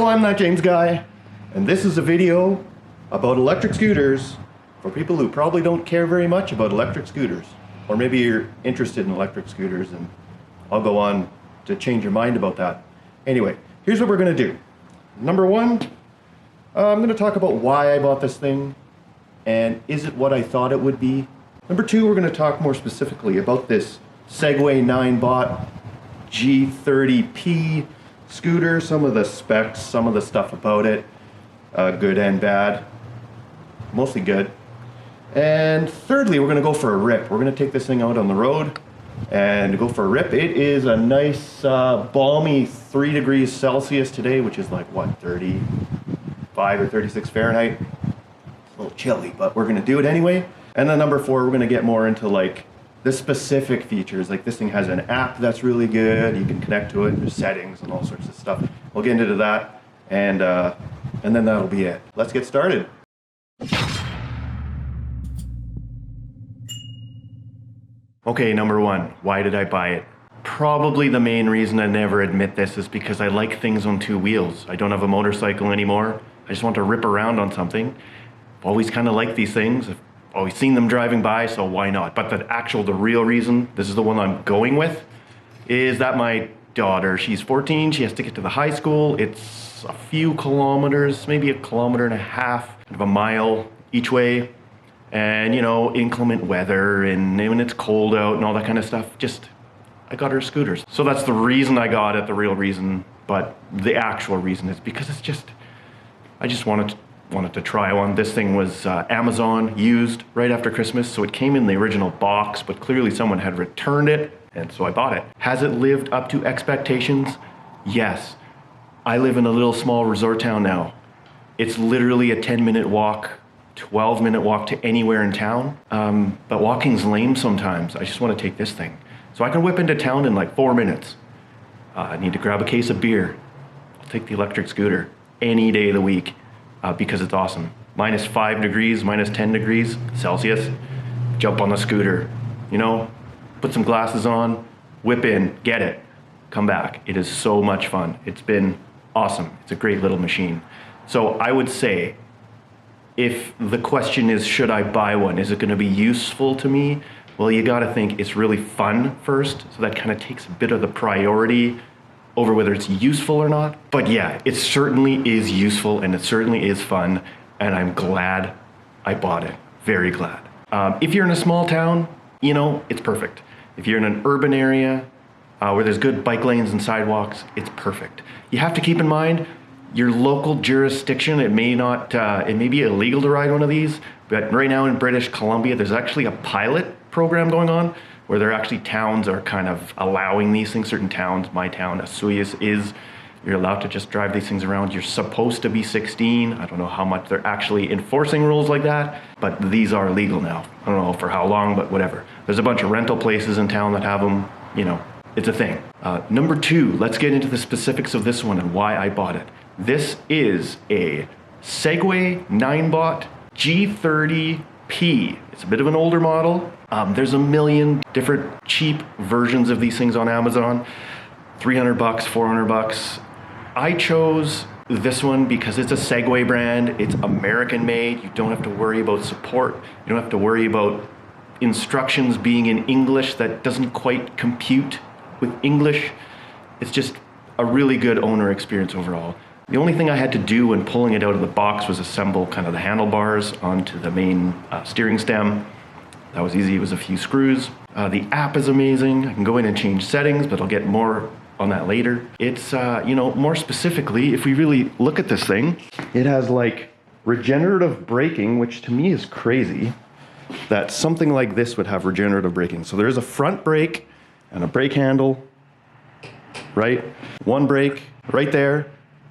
I'm That James Guy, and this is a video about electric scooters for people who probably don't care very much about electric scooters. Or maybe you're interested in electric scooters, and I'll go on to change your mind about that. Anyway, here's what we're going to do. Number one, I'm going to talk about why I bought this thing, and is it what I thought it would be. Number two, we're going to talk more specifically about this Segway Ninebot G30LP scooter, some of the specs, some of the stuff about it, good and bad, mostly good. And thirdly, we're going to go for a rip. We're going to take this thing out on the road and go for a rip. It is a nice balmy 3 degrees Celsius today, which is like what, 35 or 36 Fahrenheit. It's a little chilly, but we're going to do it anyway. And then number four, we're going to get more into like the specific features. Like this thing has an app that's really good. You can connect to it. There's settings and all sorts of stuff. We'll get into that, and then that'll be it. Let's get started. Okay, number one, why did I buy it? Probably the main reason I never admit this is because I like things on two wheels. I don't have a motorcycle anymore. I just want to rip around on something. I've always kind of liked these things. I've always seen them driving by, so why not? But the real reason, this is the one I'm going with, is that my daughter, she's 14, she has to get to the high school. It's a few kilometers, maybe 1.5 kilometers, kind of a mile each way. And you know, inclement weather and when it's cold out and all that kind of stuff, I got her scooters. So that's the reason I got it, the real reason. But the actual reason is because I just wanted to try one. This thing was Amazon used right after Christmas, so it came in the original box, but clearly someone had returned it, and so I bought it. Has it lived up to expectations? Yes. I live in a little small resort town now. It's literally a 10-minute walk, 12-minute walk to anywhere in town, but walking's lame sometimes. I just want to take this thing. So I can whip into town in like 4 minutes. I need to grab a case of beer. I'll take the electric scooter any day of the week. Because it's awesome. -5 degrees, -10 degrees Celsius, jump on the scooter, you know, put some glasses on, whip in, get it, come back. It is so much fun. It's been awesome. It's a great little machine. So I would say, if the question is, should I buy one? Is it going to be useful to me? Well, you got to think it's really fun first. So that kind of takes a bit of the priority over whether it's useful or not. But yeah, it certainly is useful and it certainly is fun, and I'm glad I bought it. Very glad. If you're in a small town, you know, it's perfect. If you're in an urban area where there's good bike lanes and sidewalks, it's perfect. You have to keep in mind your local jurisdiction. It may be illegal to ride one of these, but right now in British Columbia, there's actually a pilot program going on where there actually towns are kind of allowing these things. Certain towns, my town, Asuyas, you're allowed to just drive these things around. You're supposed to be 16. I don't know how much they're actually enforcing rules like that, but these are legal now. I don't know for how long, but whatever. There's a bunch of rental places in town that have them, you know, it's a thing. Number two, let's get into the specifics of this one and why I bought it. This is a Segway Ninebot G30LP. It's a bit of an older model. There's a million different cheap versions of these things on Amazon. $300, $400. I chose this one because it's a Segway brand. It's American made. You don't have to worry about support. You don't have to worry about instructions being in English that doesn't quite compute with English. It's just a really good owner experience overall. The only thing I had to do when pulling it out of the box was assemble kind of the handlebars onto the main steering stem. That was easy. It was a few screws. The app is amazing. I can go in and change settings, but I'll get more on that later. It's, you know, more specifically, if we really look at this thing, it has like regenerative braking, which to me is crazy that something like this would have regenerative braking. So there's a front brake and a brake handle, right? One brake right there.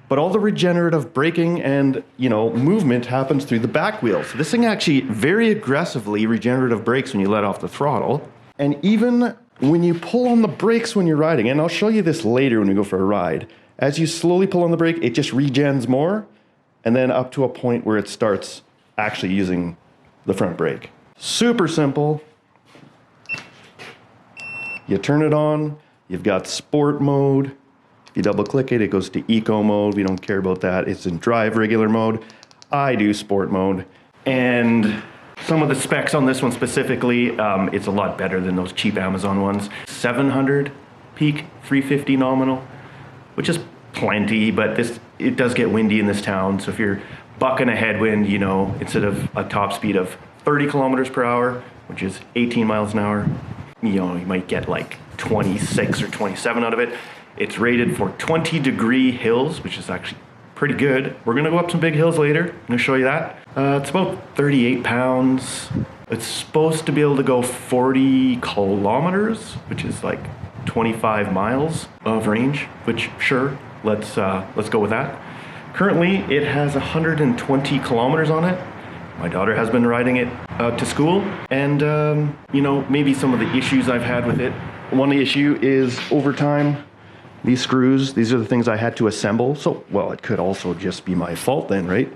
But all the regenerative braking and, you know, movement happens through the back wheel. So this thing actually very aggressively regenerative brakes when you let off the throttle. And even when you pull on the brakes when you're riding, and I'll show you this later when we go for a ride, as you slowly pull on the brake, it just regens more, and then up to a point where it starts actually using the front brake. Super simple. You turn it on, you've got sport mode, If you double click it, it goes to eco mode. We don't care about that. It's in drive regular mode. I do sport mode. And some of the specs on this one specifically, it's a lot better than those cheap Amazon ones. 700 peak, 350 nominal, which is plenty, but it does get windy in this town. So if you're bucking a headwind, you know, instead of a top speed of 30 kilometers per hour, which is 18 miles an hour, you know, you might get like 26 or 27 out of it. It's rated for 20-degree hills, which is actually pretty good. We're gonna go up some big hills later. I'm gonna show you that. It's about 38 pounds. It's supposed to be able to go 40 kilometers, which is like 25 miles of range, which sure, let's go with that. Currently, it has 120 kilometers on it. My daughter has been riding it to school, and you know, maybe some of the issues I've had with it. One issue is over time, these screws, these are the things I had to assemble. So, well, it could also just be my fault then, right?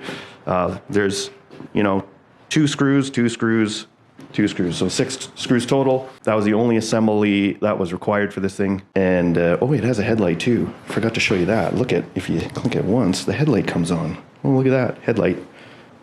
There's, you know, two screws, so 6 screws total. That was the only assembly that was required for this thing. And, oh, it has a headlight too. Forgot to show you that. Look at, if you click it once, the headlight comes on. Oh, look at that, headlight,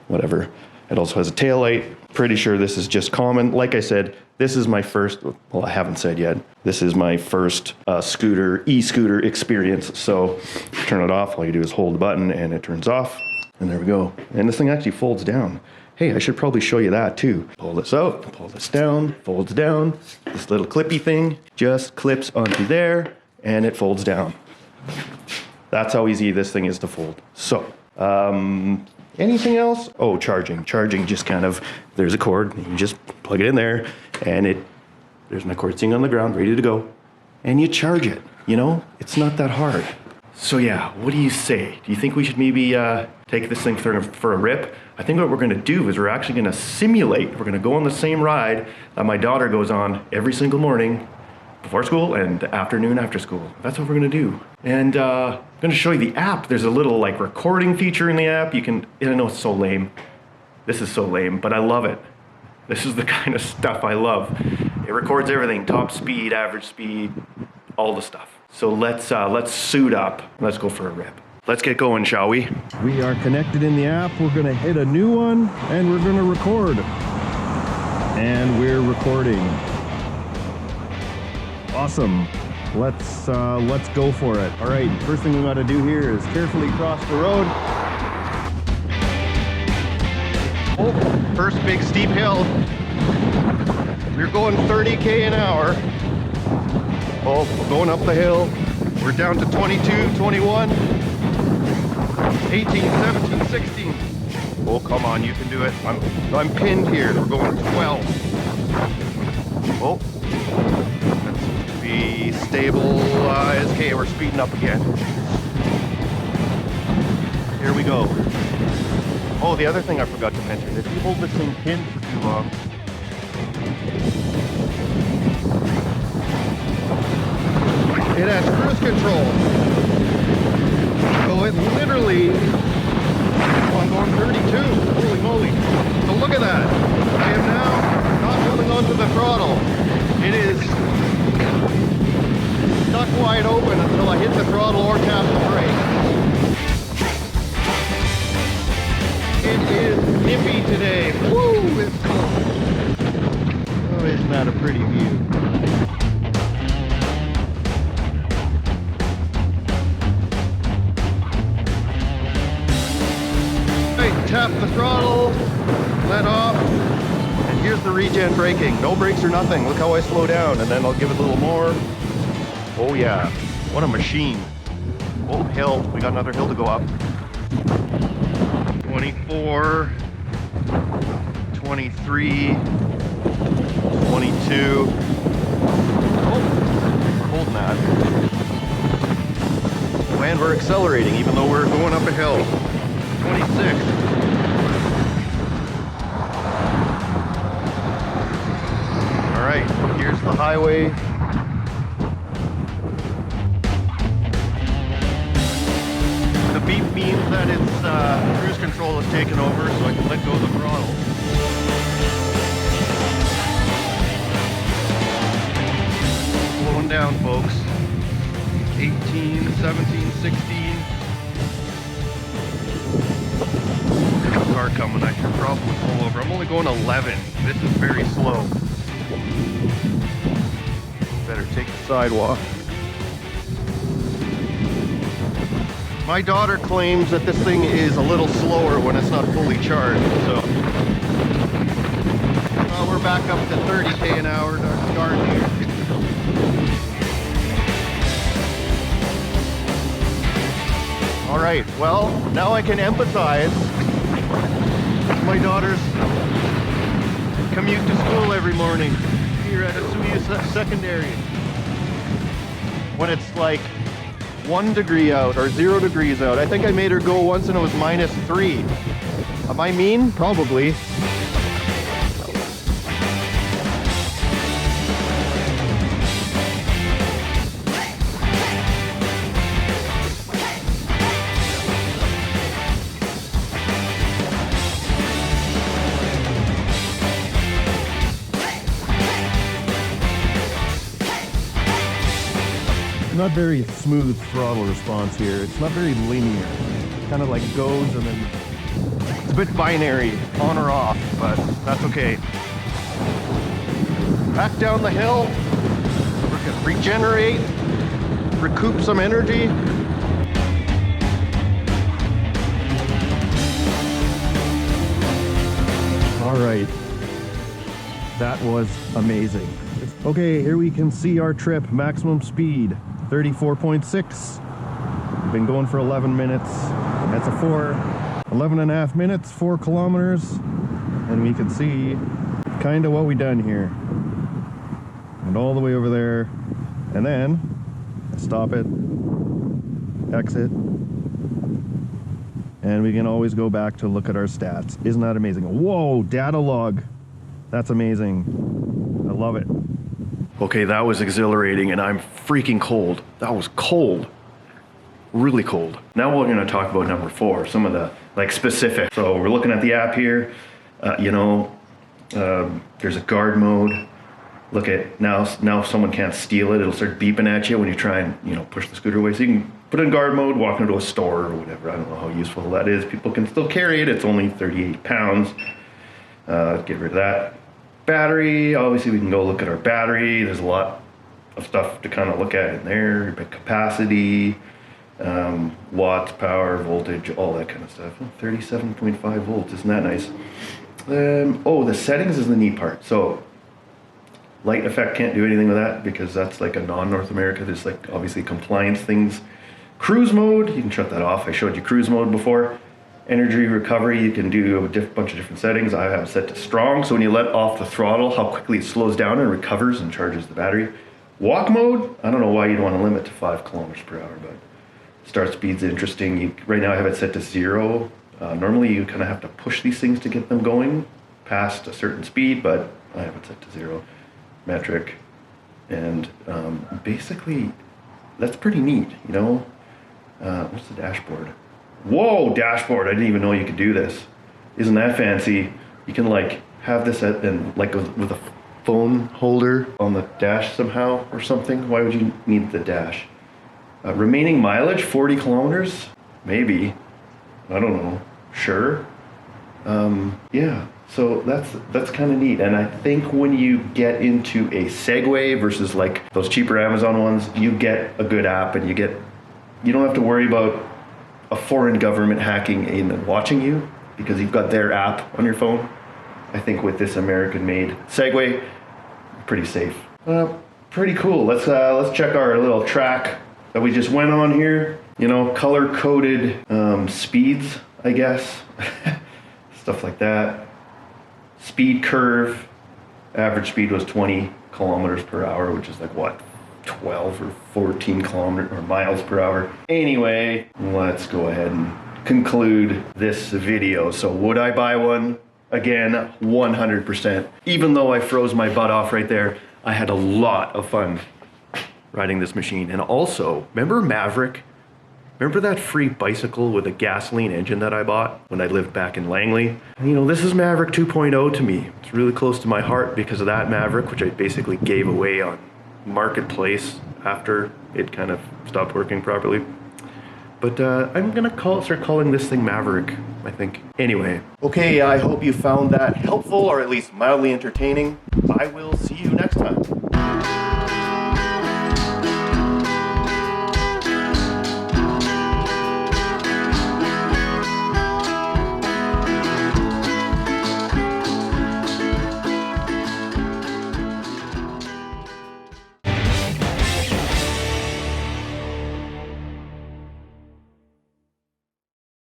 whatever. It also has a tail light. Pretty sure this is just common. Like I said, this is my first, well, I haven't said yet, this is my first e-scooter experience. So turn it off, all you do is hold the button and it turns off. And there we go. And this thing actually folds down. Hey, I should probably show you that too. Pull this out, pull this down, folds down. This little clippy thing just clips onto there and it folds down. That's how easy this thing is to fold. So, anything else? Oh, charging. Charging just kind of, there's a cord, you just plug it in there, and there's my cord sitting on the ground, ready to go. And you charge it, you know? It's not that hard. So yeah, what do you say? Do you think we should maybe take this thing for a rip? I think what we're gonna do is we're actually gonna simulate, we're gonna go on the same ride that my daughter goes on every single morning before school and afternoon after school. That's what we're gonna do. And I'm gonna show you the app. There's a little like recording feature in the app. You can, I know it's so lame. This is so lame, but I love it. This is the kind of stuff I love. It records everything, top speed, average speed, all the stuff. So let's suit up. Let's go for a rip. Let's get going, shall we? We are connected in the app. We're gonna hit a new one and we're gonna record. And we're recording. Awesome. Let's go for it. All right, first thing we gotta do here is carefully cross the road. Oh, first big steep hill. We're going 30K an hour. Oh, we're going up the hill. We're down to 22, 21, 18, 17, 16. Oh, come on, you can do it. I'm pinned here. We're going 12. Oh. Be stabilized. Okay, we're speeding up again. Here we go. Oh, the other thing I forgot to mention, if you hold this thing pinned for too long, it has cruise control. So it literally, oh, I'm going 32. Holy moly. So look at that. I am now not holding onto the throttle. It is stuck wide open until I hit the throttle or tap the brake. It is nippy today. Woo, it's cold. Oh, isn't that a pretty view? Right, tap the throttle, let off. And here's the regen braking. No brakes or nothing. Look how I slow down, and then I'll give it a little more. Oh yeah, what a machine. Oh, hill. We got another hill to go up. 24, 23, 22. Oh, holding that. Oh, and we're accelerating even though we're going up a hill. 26. All right, here's the highway. The beep means that its cruise control has taken over, so I can let go of the throttle. Slowing down, folks. 18, 17, 16. There's a car coming. I should probably pull over. I'm only going 11. This is very slow. Better take the sidewalk. My daughter claims that this thing is a little slower when it's not fully charged, so. We're back up to 30k an hour, darn near. All right, well, now I can empathize with my daughter's commute to school every morning here at Asuya Secondary. When it's like 1 degree out or 0 degrees out. I think I made her go once and it was -3. Am I mean? Probably. Not very smooth throttle response here. It's not very linear. Kind of like goes and then it's a bit binary, on or off, but that's okay. Back down the hill. We're gonna regenerate, recoup some energy. All right, that was amazing. Okay, here we can see our trip, maximum speed. 34.6. We've been going for 11 minutes. That's a 11 and a half minutes, 4 kilometers. And we can see kind of what we done here. And all the way over there. And then stop it, exit. And we can always go back to look at our stats. Isn't that amazing? Whoa, data log. That's amazing. I love it. Okay, that was exhilarating, and I'm freaking cold. That was cold. Really cold. Now we're gonna talk about number 4, some of the like specifics. So we're looking at the app here. There's a guard mode. Look at now if someone can't steal it, it'll start beeping at you when you try and push the scooter away. So you can put it in guard mode, walk into a store or whatever. I don't know how useful that is. People can still carry it. It's only 38 pounds. Get rid of that. Battery, obviously we can go look at our battery. There's a lot of stuff to kind of look at in there. Capacity, watts, power, voltage, all that kind of stuff. 37.5 volts, isn't that nice? The settings is the neat part. So light effect can't do anything with that because that's like a non-North America. There's like obviously compliance things. Cruise mode, you can shut that off. I showed you cruise mode before. Energy recovery, you can do a bunch of different settings. I have it set to strong, so when you let off the throttle, how quickly it slows down and recovers and charges the battery. Walk mode, I don't know why you'd want to limit to 5 kilometers per hour, but start speed's interesting. Right now I have it set to 0. Normally you kind of have to push these things to get them going past a certain speed, but I have it set to 0. Metric, and basically that's pretty neat, What's the dashboard? Whoa, dashboard! I didn't even know you could do this. Isn't that fancy? You can like have this with a phone holder on the dash somehow or something. Why would you need the dash? Remaining mileage, 40 kilometers? Maybe. I don't know. Sure. Yeah. So that's kind of neat. And I think when you get into a Segway versus like those cheaper Amazon ones, you get a good app and you don't have to worry about a foreign government hacking in and watching you because you've got their app on your phone. I think with this American-made Segway, pretty safe. Pretty cool. Let's check our little track that we just went on here. Color-coded speeds, I guess. Stuff like that. Speed curve. Average speed was 20 kilometers per hour, which is like what? 12 or 14 kilometers or miles per hour. Anyway, let's go ahead and conclude this video. So would I buy one? Again, 100%. Even though I froze my butt off right there, I had a lot of fun riding this machine. And also, remember Maverick? Remember that free bicycle with a gasoline engine that I bought when I lived back in Langley? This is Maverick 2.0 to me. It's really close to my heart because of that Maverick, which I basically gave away on Marketplace after it kind of stopped working properly. But I'm gonna start calling this thing Maverick, I think. Anyway, okay, I hope you found that helpful or at least mildly entertaining. I will see you next time.